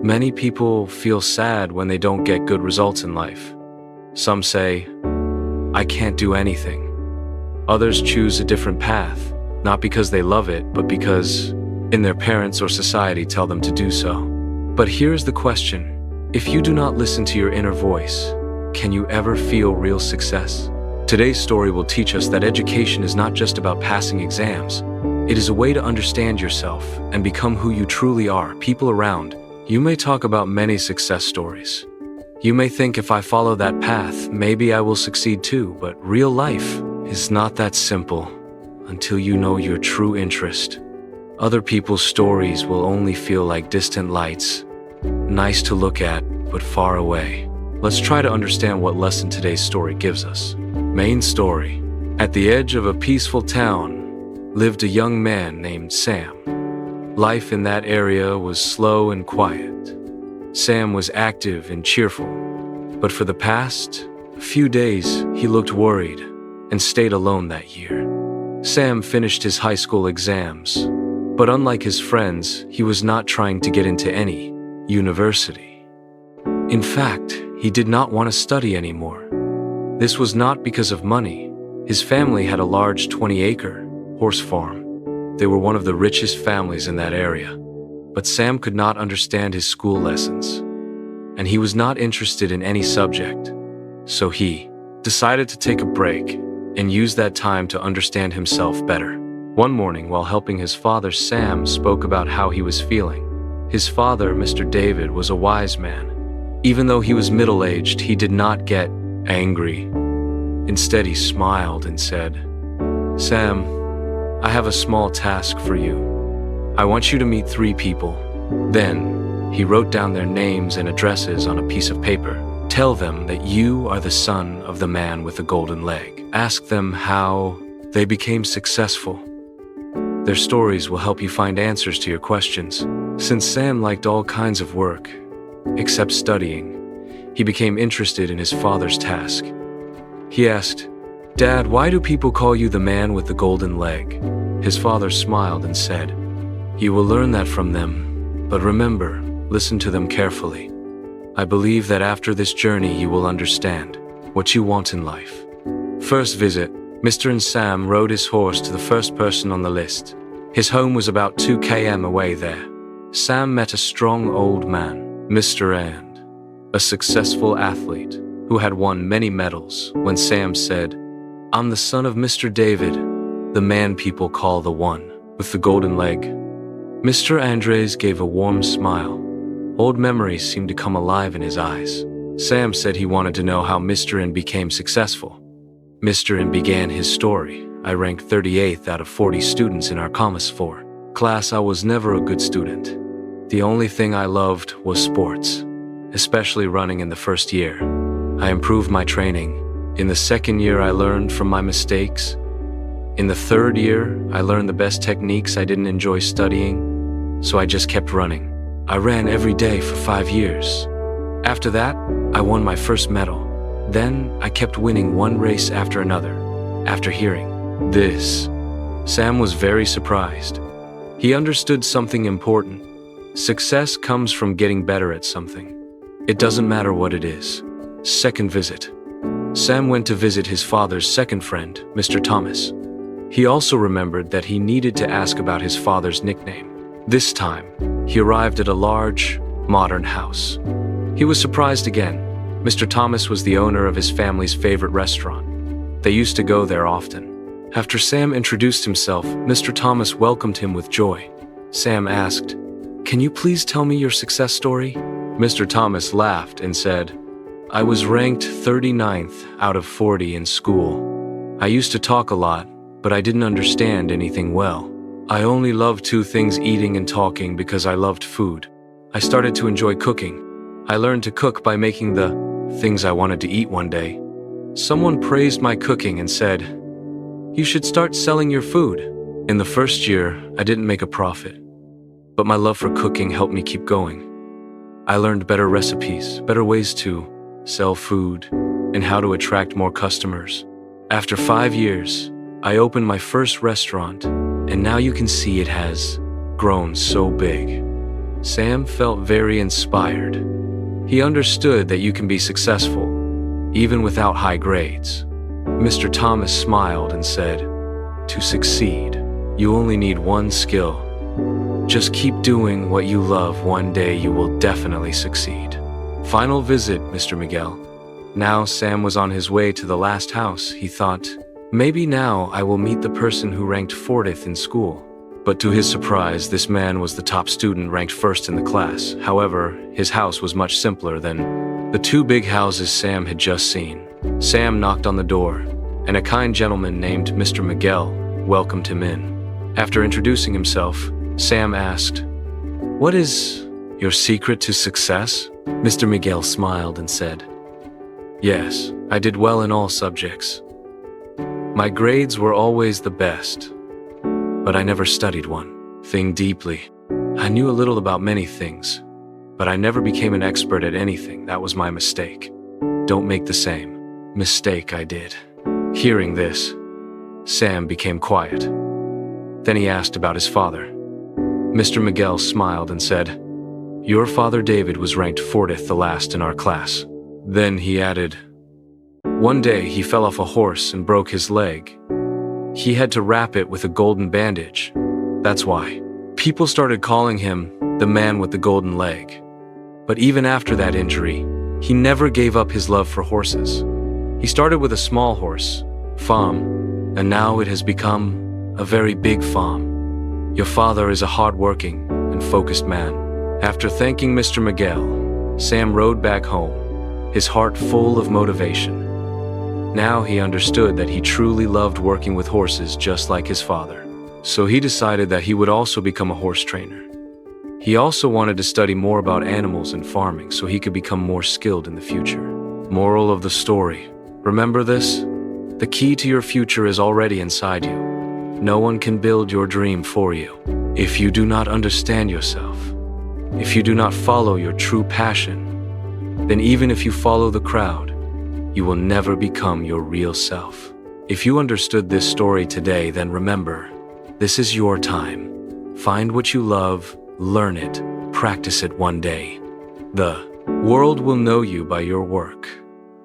Many people feel sad when they don't get good results in life. Some say, I can't do anything. Others choose a different path, not because they love it, but because their parents or society tell them to do so. But here's the question. If you do not listen to your inner voice, can you ever feel real success? Today's story will teach us that education is not just about passing exams. It is a way to understand yourself and become who you truly are. People around you may talk about many success stories. You may think, if I follow that path, maybe I will succeed too, but real life is not that simple until you know your true interest. Other people's stories will only feel like distant lights, nice to look at, but far away. Let's try to understand what lesson today's story gives us. Main story. At the edge of a peaceful town lived a young man named Sam. Life in that area was slow and quiet. Sam was active and cheerful, but for the past few days, he looked worried and stayed alone that year. Sam finished his high school exams, but unlike his friends, he was not trying to get into any university. In fact, he did not want to study anymore. This was not because of money. His family had a large 20-acre horse farm. They were one of the richest families in that area. But Sam could not understand his school lessons, and he was not interested in any subject. So he decided to take a break and use that time to understand himself better. One morning, while helping his father, Sam spoke about how he was feeling. His father, Mr. David, was a wise man. Even though he was middle-aged, he did not get angry. Instead, he smiled and said, "Sam, I have a small task for you. I want you to meet 3 people. Then, he wrote down their names and addresses on a piece of paper. Tell them that you are the son of the man with the golden leg. Ask them how they became successful. Their stories will help you find answers to your questions." Since Sam liked all kinds of work, except studying, he became interested in his father's task. He asked, "Dad, why do people call you the man with the golden leg?" His father smiled and said, "You will learn that from them, but remember, listen to them carefully. I believe that after this journey you will understand what you want in life." First visit. Mr. and Sam rode his horse to the first person on the list. His home was about 2 km away there. Sam met a strong old man, Mr. And, a successful athlete who had won many medals. When Sam said, "I'm the son of Mr. David, the man people call the one with the golden leg," Mr. Andres gave a warm smile. Old memories seemed to come alive in his eyes. Sam said he wanted to know how Mr. N became successful. Mr. N began his story. "I ranked 38th out of 40 students in our Commerce 4 class. I was never a good student. The only thing I loved was sports, especially running in the first year. I improved my training. In the second year, I learned from my mistakes. In the third year, I learned the best techniques. I didn't enjoy studying, so I just kept running. I ran every day for 5 years. After that, I won my first medal. Then, I kept winning one race after another." After hearing this, Sam was very surprised. He understood something important. Success comes from getting better at something. It doesn't matter what it is. Second visit. Sam went to visit his father's second friend, Mr. Thomas. He also remembered that he needed to ask about his father's nickname. This time, he arrived at a large, modern house. He was surprised again. Mr. Thomas was the owner of his family's favorite restaurant. They used to go there often. After Sam introduced himself, Mr. Thomas welcomed him with joy. Sam asked, "Can you please tell me your success story?" Mr. Thomas laughed and said, "I was ranked 39th out of 40 in school. I used to talk a lot, but I didn't understand anything well. I only loved 2 things, eating and talking, because I loved food. I started to enjoy cooking. I learned to cook by making the things I wanted to eat one day. Someone praised my cooking and said, 'You should start selling your food.' In the first year, I didn't make a profit, but my love for cooking helped me keep going. I learned better recipes, better ways to sell food, and how to attract more customers. After 5 years, I opened my first restaurant, and now you can see it has grown so big. Sam felt very inspired. He understood that you can be successful, even without high grades. Mr. Thomas smiled and said, "To succeed, you only need one skill. Just keep doing what you love. One day you will definitely succeed." Final visit, Mr. Miguel. Now Sam was on his way to the last house. He thought, maybe now I will meet the person who ranked 40th in school. But to his surprise, this man was the top student ranked first in the class. However, his house was much simpler than the two big houses Sam had just seen. Sam knocked on the door, and a kind gentleman named Mr. Miguel welcomed him in. After introducing himself, Sam asked, "What is your secret to success?" Mr. Miguel smiled and said, "Yes, I did well in all subjects. My grades were always the best, but I never studied one thing deeply. I knew a little about many things, but I never became an expert at anything. That was my mistake. Don't make the same mistake I did." Hearing this, Sam became quiet. Then he asked about his father. Mr. Miguel smiled and said, "Your father David was ranked 40th, the last in our class." Then he added, "One day he fell off a horse and broke his leg. He had to wrap it with a golden bandage. That's why people started calling him the man with the golden leg. But even after that injury, he never gave up his love for horses. He started with a small horse, farm, and now it has become a very big farm. Your father is a hard-working and focused man." After thanking Mr. Miguel, Sam rode back home, his heart full of motivation. Now he understood that he truly loved working with horses just like his father. So he decided that he would also become a horse trainer. He also wanted to study more about animals and farming so he could become more skilled in the future. Moral of the story: remember this? The key to your future is already inside you. No one can build your dream for you. If you do not understand yourself, if you do not follow your true passion, then even if you follow the crowd, you will never become your real self. If you understood this story today, then remember, this is your time. Find what you love, learn it, practice it one day. The world will know you by your work.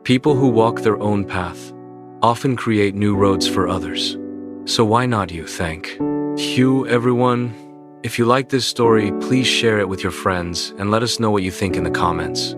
People who walk their own path often create new roads for others. So why not you? Thank you, everyone. If you like this story, please share it with your friends and let us know what you think in the comments.